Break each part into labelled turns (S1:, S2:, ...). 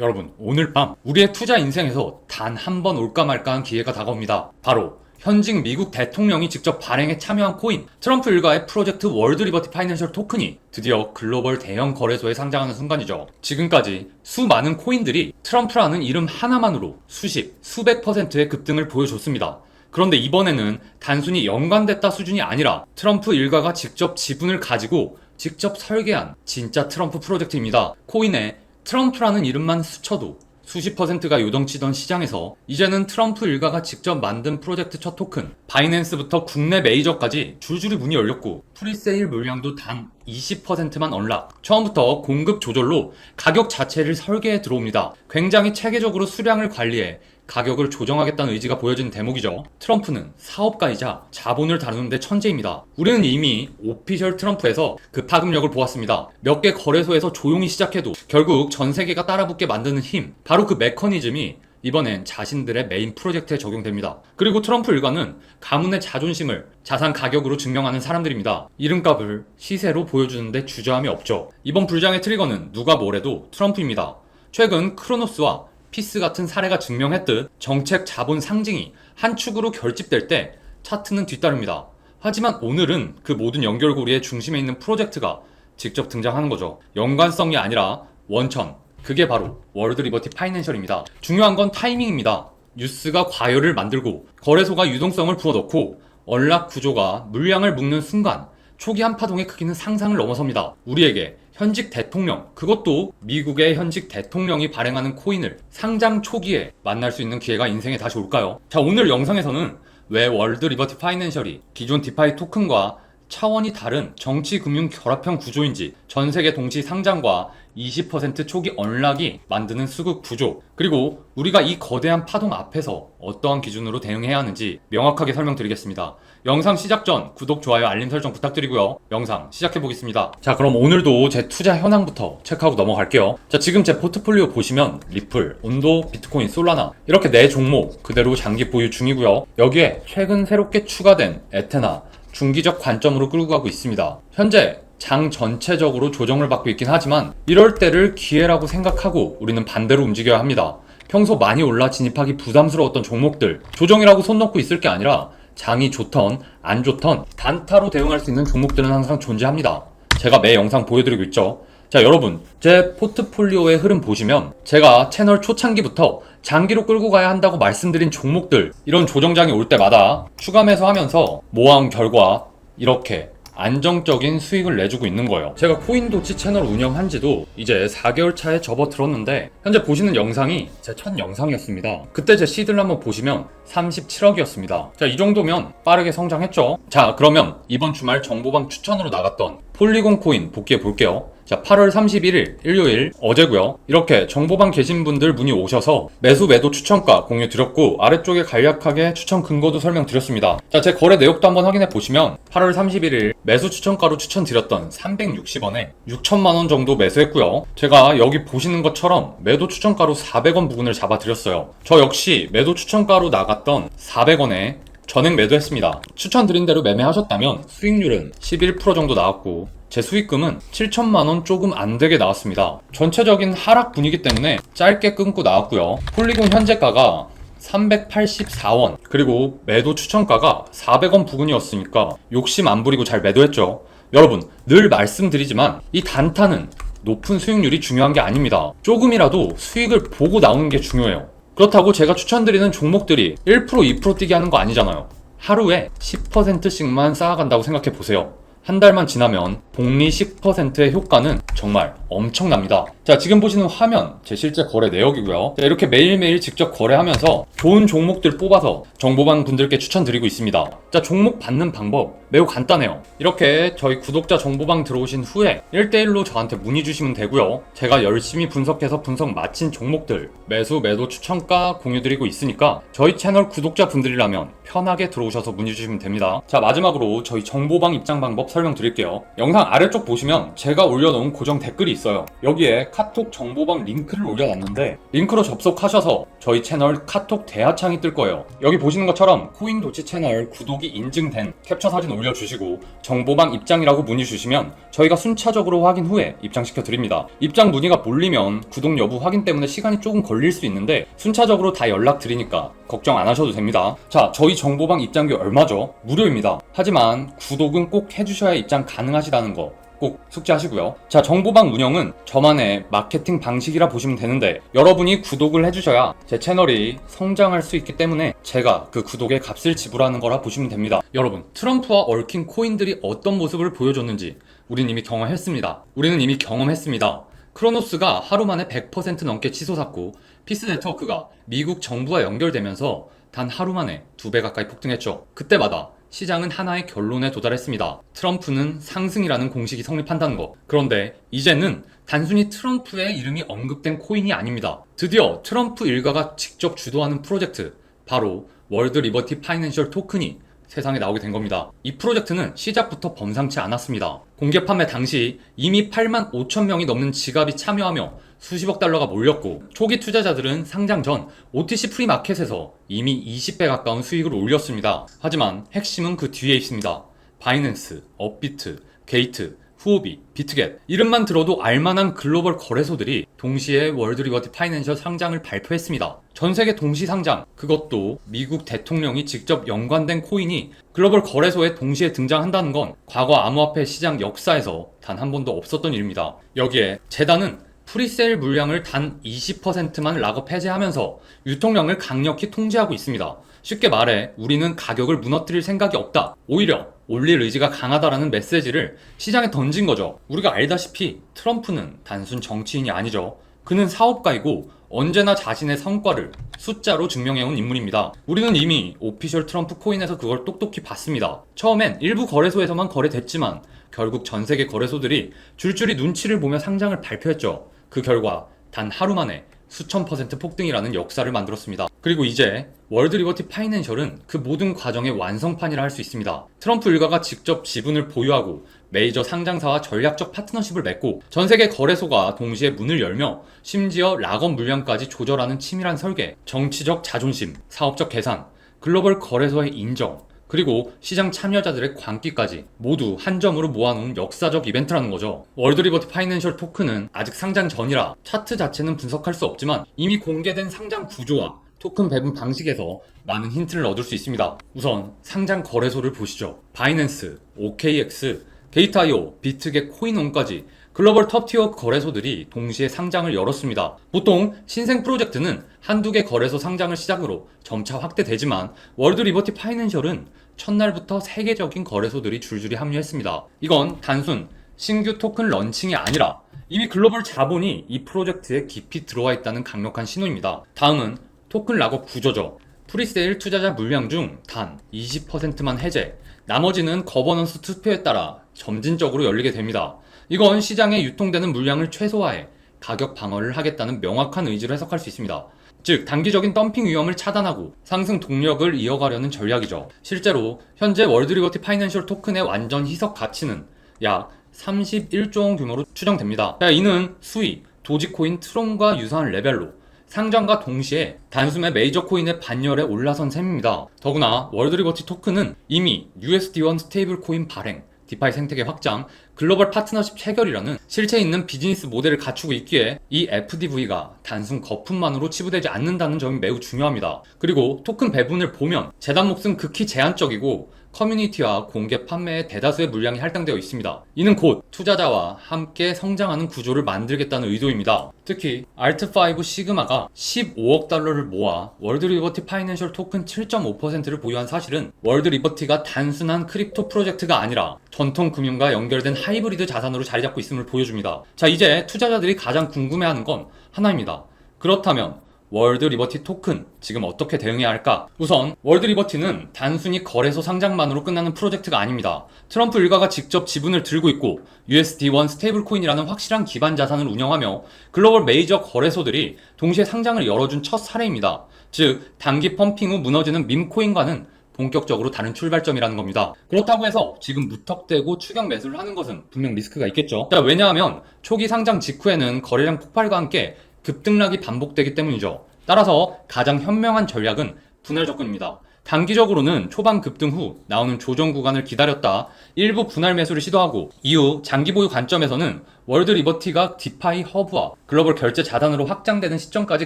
S1: 여러분, 오늘 밤 우리의 투자 인생에서 단 한 번 올까 말까한 기회가 다가옵니다. 바로 현직 미국 대통령이 직접 발행에 참여한 코인, 트럼프 일가의 프로젝트 월드 리버티 파이낸셜 토큰이 드디어 글로벌 대형 거래소에 상장하는 순간이죠. 지금까지 수많은 코인들이 트럼프라는 이름 하나만으로 수십, 수백 %의 급등을 보여줬습니다. 그런데 이번에는 단순히 연관됐다 수준이 아니라 트럼프 일가가 직접 지분을 가지고 직접 설계한 진짜 트럼프 프로젝트입니다. 코인에 트럼프라는 이름만 스쳐도 수십 %가 요동치던 시장에서 이제는 트럼프 일가가 직접 만든 프로젝트 첫 토큰, 바이낸스부터 국내 메이저까지 줄줄이 문이 열렸고 프리세일 물량도 단 20%만 언락. 처음부터 공급 조절로 가격 자체를 설계해 들어옵니다. 굉장히 체계적으로 수량을 관리해 가격을 조정하겠다는 의지가 보여지는 대목이죠. 트럼프는 사업가이자 자본을 다루는데 천재입니다. 우리는 이미 오피셜 트럼프에서 그 파급력을 보았습니다. 몇 개 거래소에서 조용히 시작해도 결국 전 세계가 따라붙게 만드는 힘, 바로 그 메커니즘이 이번엔 자신들의 메인 프로젝트에 적용됩니다. 그리고 트럼프 일가는 가문의 자존심을 자산 가격으로 증명하는 사람들입니다. 이름값을 시세로 보여주는데 주저함이 없죠. 이번 불장의 트리거는 누가 뭐래도 트럼프입니다. 최근 크로노스와 피스 같은 사례가 증명했듯 정책 자본 상징이 한 축으로 결집될 때 차트는 뒤따릅니다. 하지만 오늘은 그 모든 연결고리의 중심에 있는 프로젝트가 직접 등장하는 거죠. 연관성이 아니라 원천, 그게 바로 월드 리버티 파이낸셜입니다. 중요한 건 타이밍입니다. 뉴스가 과열을 만들고 거래소가 유동성을 부어넣고 언락 구조가 물량을 묶는 순간 초기 한파동의 크기는 상상을 넘어섭니다. 우리에게 현직 대통령, 그것도 미국의 현직 대통령이 발행하는 코인을 상장 초기에 만날 수 있는 기회가 인생에 다시 올까요? 자, 오늘 영상에서는 왜 월드 리버티 파이낸셜이 기존 디파이 토큰과 차원이 다른 정치 금융 결합형 구조인지, 전 세계 동시 상장과 20% 초기 언락이 만드는 수급 구조, 그리고 우리가 이 거대한 파동 앞에서 어떠한 기준으로 대응해야 하는지 명확하게 설명드리겠습니다. 영상 시작 전 구독, 좋아요, 알림 설정 부탁드리고요. 영상 시작해보겠습니다. 자, 그럼 오늘도 제 투자 현황부터 체크하고 넘어갈게요. 자, 지금 제 포트폴리오 보시면 리플, 온도, 비트코인, 솔라나 이렇게 4종목 그대로 장기 보유 중이고요. 여기에 최근 새롭게 추가된 에테나 중기적 관점으로 끌고 가고 있습니다. 현재 장 전체적으로 조정을 받고 있긴 하지만 이럴 때를 기회라고 생각하고 우리는 반대로 움직여야 합니다. 평소 많이 올라 진입하기 부담스러웠던 종목들, 조정이라고 손 놓고 있을 게 아니라 장이 좋던 안 좋던 단타로 대응할 수 있는 종목들은 항상 존재합니다. 제가 매 영상 보여드리고 있죠. 자, 여러분, 제 포트폴리오의 흐름 보시면 제가 채널 초창기부터 장기로 끌고 가야 한다고 말씀드린 종목들, 이런 조정장이 올 때마다 추가 매수하면서 모아온 결과 이렇게 안정적인 수익을 내주고 있는 거예요. 제가 코인도치 채널 운영한 지도 이제 4개월 차에 접어들었는데 현재 보시는 영상이 제 첫 영상이었습니다. 그때 제 시드를 한번 보시면 37억이었습니다. 자, 이 정도면 빠르게 성장했죠. 자, 그러면 이번 주말 정보방 추천으로 나갔던 폴리곤 코인 복귀해 볼게요. 자, 8월 31일 일요일 어제고요. 이렇게 정보방 계신 분들 문의 오셔서 매수 매도 추천가 공유 드렸고 아래쪽에 간략하게 추천 근거도 설명드렸습니다. 자, 제 거래 내역도 한번 확인해 보시면 8월 31일 매수 추천가로 추천드렸던 360원에 6천만 원 정도 매수했고요. 제가 여기 보시는 것처럼 매도 추천가로 400원 부근을 잡아드렸어요. 저 역시 매도 추천가로 나갔던 400원에 전액 매도했습니다. 추천드린 대로 매매하셨다면 수익률은 11% 정도 나왔고 제 수익금은 7천만원 조금 안되게 나왔습니다. 전체적인 하락 분위기 때문에 짧게 끊고 나왔고요. 폴리곤 현재가가 384원, 그리고 매도 추천가가 400원 부근이었으니까 욕심 안 부리고 잘 매도했죠. 여러분, 늘 말씀드리지만 이 단타는 높은 수익률이 중요한 게 아닙니다. 조금이라도 수익을 보고 나오는 게 중요해요. 그렇다고 제가 추천드리는 종목들이 1%, 2% 뛰게 하는 거 아니잖아요. 하루에 10%씩만 쌓아간다고 생각해 보세요. 한 달만 지나면 복리 10%의 효과는 정말 엄청납니다. 자, 지금 보시는 화면 제 실제 거래 내역이고요. 자, 이렇게 매일매일 직접 거래하면서 좋은 종목들 뽑아서 정보방 분들께 추천드리고 있습니다. 자, 종목 받는 방법 매우 간단해요. 이렇게 저희 구독자 정보방 들어오신 후에 1대1로 저한테 문의 주시면 되고요. 제가 열심히 분석해서 분석 마친 종목들 매수 매도 추천가 공유드리고 있으니까 저희 채널 구독자 분들이라면 편하게 들어오셔서 문의 주시면 됩니다. 자, 마지막으로 저희 정보방 입장 방법 설명드릴게요. 영상 영상 아래쪽 보시면 제가 올려놓은 고정 댓글이 있어요. 여기에 카톡 정보방 링크를 올려놨는데 링크로 접속하셔서 저희 채널 카톡 대화창이 뜰 거예요. 여기 보시는 것처럼 코인도치 채널 구독이 인증된 캡처 사진 올려주시고 정보방 입장이라고 문의 주시면 저희가 순차적으로 확인 후에 입장시켜 드립니다. 입장 문의가 몰리면 구독 여부 확인 때문에 시간이 조금 걸릴 수 있는데 순차적으로 다 연락 드리니까 걱정 안 하셔도 됩니다. 자, 저희 정보방 입장료 얼마죠? 무료입니다. 하지만 구독은 꼭 해주셔야 입장 가능하시다는 거 꼭 숙지하시고요. 자, 정보방 운영은 저만의 마케팅 방식이라 보시면 되는데 여러분이 구독을 해주셔야 제 채널이 성장할 수 있기 때문에 제가 그 구독의 값을 지불하는 거라 보시면 됩니다. 여러분, 트럼프와 얽힌 코인들이 어떤 모습을 보여줬는지 우리는 이미 경험했습니다. 크로노스가 하루 만에 100% 넘게 치솟았고 피스 네트워크가 미국 정부와 연결되면서 단 하루 만에 2배 가까이 폭등했죠. 그때마다 시장은 하나의 결론에 도달했습니다. 트럼프는 상승이라는 공식이 성립한다는 것. 그런데 이제는 단순히 트럼프의 이름이 언급된 코인이 아닙니다. 드디어 트럼프 일가가 직접 주도하는 프로젝트, 바로 월드 리버티 파이낸셜 토큰이 세상에 나오게 된 겁니다. 이 프로젝트는 시작부터 범상치 않았습니다. 공개 판매 당시 이미 8만 5천 명이 넘는 지갑이 참여하며 수십억 달러가 몰렸고 초기 투자자들은 상장 전 OTC 프리마켓에서 이미 20배 가까운 수익을 올렸습니다. 하지만 핵심은 그 뒤에 있습니다. 바이낸스, 업비트, 게이트, 후오비, 비트겟, 이름만 들어도 알만한 글로벌 거래소들이 동시에 월드 리버티 파이낸셜 상장을 발표했습니다. 전세계 동시 상장, 그것도 미국 대통령이 직접 연관된 코인이 글로벌 거래소에 동시에 등장한다는 건 과거 암호화폐 시장 역사에서 단 한 번도 없었던 일입니다. 여기에 재단은 프리세일 물량을 단 20%만 락업 해제하면서 유통량을 강력히 통제하고 있습니다. 쉽게 말해 우리는 가격을 무너뜨릴 생각이 없다, 오히려 올릴 의지가 강하다라는 메시지를 시장에 던진 거죠. 우리가 알다시피 트럼프는 단순 정치인이 아니죠. 그는 사업가이고 언제나 자신의 성과를 숫자로 증명해온 인물입니다. 우리는 이미 오피셜 트럼프 코인에서 그걸 똑똑히 봤습니다. 처음엔 일부 거래소에서만 거래됐지만 결국 전 세계 거래소들이 줄줄이 눈치를 보며 상장을 발표했죠. 그 결과 단 하루 만에 수천 % 폭등이라는 역사를 만들었습니다. 그리고 이제 월드 리버티 파이낸셜은 그 모든 과정의 완성판이라 할 수 있습니다. 트럼프 일가가 직접 지분을 보유하고 메이저 상장사와 전략적 파트너십을 맺고 전 세계 거래소가 동시에 문을 열며 심지어 락업 물량까지 조절하는 치밀한 설계, 정치적 자존심, 사업적 계산, 글로벌 거래소의 인정, 그리고 시장 참여자들의 광기까지 모두 한 점으로 모아놓은 역사적 이벤트라는 거죠. 월드 리버티 파이낸셜 토큰은 아직 상장 전이라 차트 자체는 분석할 수 없지만 이미 공개된 상장 구조와 토큰 배분 방식에서 많은 힌트를 얻을 수 있습니다. 우선 상장 거래소를 보시죠. 바이낸스, OKX, 게이트.io, 비트겟, 코인온까지 글로벌 톱티어 거래소들이 동시에 상장을 열었습니다. 보통 신생 프로젝트는 한두 개 거래소 상장을 시작으로 점차 확대되지만 월드 리버티 파이낸셜은 첫날부터 세계적인 거래소들이 줄줄이 합류했습니다. 이건 단순 신규 토큰 런칭이 아니라 이미 글로벌 자본이 이 프로젝트에 깊이 들어와 있다는 강력한 신호입니다. 다음은 토큰 락업 구조죠. 프리세일 투자자 물량 중 단 20%만 해제, 나머지는 거버넌스 투표에 따라 점진적으로 열리게 됩니다. 이건 시장에 유통되는 물량을 최소화해 가격 방어를 하겠다는 명확한 의지를 해석할 수 있습니다. 즉, 단기적인 덤핑 위험을 차단하고 상승 동력을 이어가려는 전략이죠. 실제로 현재 월드 리버티 파이낸셜 토큰의 완전 희석 가치는 약 31조 원 규모로 추정됩니다. 이는 수위, 도지코인 트론과 유사한 레벨로 상장과 동시에 단숨에 메이저 코인의 반열에 올라선 셈입니다. 더구나 월드 리버티 토큰은 이미 USD1 스테이블 코인 발행, 디파이 생태계 확장, 글로벌 파트너십 체결이라는 실체 있는 비즈니스 모델을 갖추고 있기에 이 FDV가 단순 거품만으로 치부되지 않는다는 점이 매우 중요합니다. 그리고 토큰 배분을 보면 재단 몫은 극히 제한적이고 커뮤니티와 공개 판매에 대다수의 물량이 할당되어 있습니다. 이는 곧 투자자와 함께 성장하는 구조를 만들겠다는 의도입니다. 특히 알트5 시그마가 15억 달러를 모아 월드 리버티 파이낸셜 토큰 7.5%를 보유한 사실은 월드 리버티가 단순한 크립토 프로젝트가 아니라 전통 금융과 연결된 하이브리드 자산으로 자리 잡고 있음을 보여줍니다. 자, 이제 투자자들이 가장 궁금해하는 건 하나입니다. 그렇다면 월드 리버티 토큰 지금 어떻게 대응해야 할까? 우선 월드 리버티는 단순히 거래소 상장만으로 끝나는 프로젝트가 아닙니다. 트럼프 일가가 직접 지분을 들고 있고 USD1 스테이블 코인이라는 확실한 기반 자산을 운영하며 글로벌 메이저 거래소들이 동시에 상장을 열어준 첫 사례입니다. 즉, 단기 펌핑 후 무너지는 밈코인과는 본격적으로 다른 출발점이라는 겁니다. 그렇다고 해서 지금 무턱대고 추격 매수를 하는 것은 분명 리스크가 있겠죠. 자, 왜냐하면 초기 상장 직후에는 거래량 폭발과 함께 급등락이 반복되기 때문이죠. 따라서 가장 현명한 전략은 분할 접근입니다. 단기적으로는 초반 급등 후 나오는 조정 구간을 기다렸다 일부 분할 매수를 시도하고, 이후 장기 보유 관점에서는 월드 리버티가 디파이 허브와 글로벌 결제 자산으로 확장되는 시점까지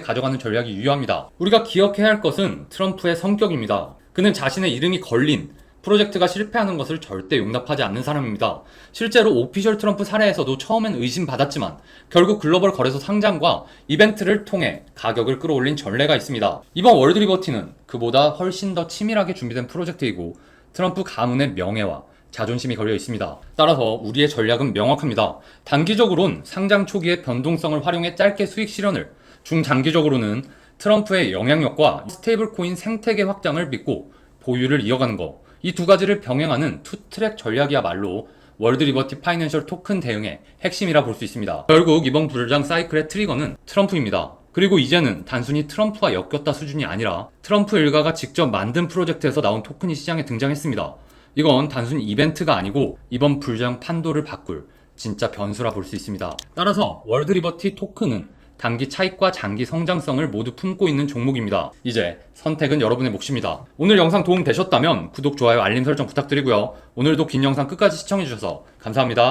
S1: 가져가는 전략이 유효합니다. 우리가 기억해야 할 것은 트럼프의 성격입니다. 그는 자신의 이름이 걸린 프로젝트가 실패하는 것을 절대 용납하지 않는 사람입니다. 실제로 오피셜 트럼프 사례에서도 처음엔 의심받았지만 결국 글로벌 거래소 상장과 이벤트를 통해 가격을 끌어올린 전례가 있습니다. 이번 월드 리버티는 그보다 훨씬 더 치밀하게 준비된 프로젝트이고 트럼프 가문의 명예와 자존심이 걸려 있습니다. 따라서 우리의 전략은 명확합니다. 단기적으론 상장 초기의 변동성을 활용해 짧게 수익 실현을, 중장기적으로는 트럼프의 영향력과 스테이블 코인 생태계 확장을 믿고 보유를 이어가는 것, 이 두 가지를 병행하는 투트랙 전략이야말로 월드 리버티 파이낸셜 토큰 대응의 핵심이라 볼 수 있습니다. 결국 이번 불장 사이클의 트리거는 트럼프입니다. 그리고 이제는 단순히 트럼프와 엮였다 수준이 아니라 트럼프 일가가 직접 만든 프로젝트에서 나온 토큰이 시장에 등장했습니다. 이건 단순히 이벤트가 아니고 이번 불장 판도를 바꿀 진짜 변수라 볼 수 있습니다. 따라서 월드 리버티 토큰은 단기 차익과 장기 성장성을 모두 품고 있는 종목입니다. 이제 선택은 여러분의 몫입니다. 오늘 영상 도움 되셨다면 구독, 좋아요, 알림 설정 부탁드리고요. 오늘도 긴 영상 끝까지 시청해주셔서 감사합니다.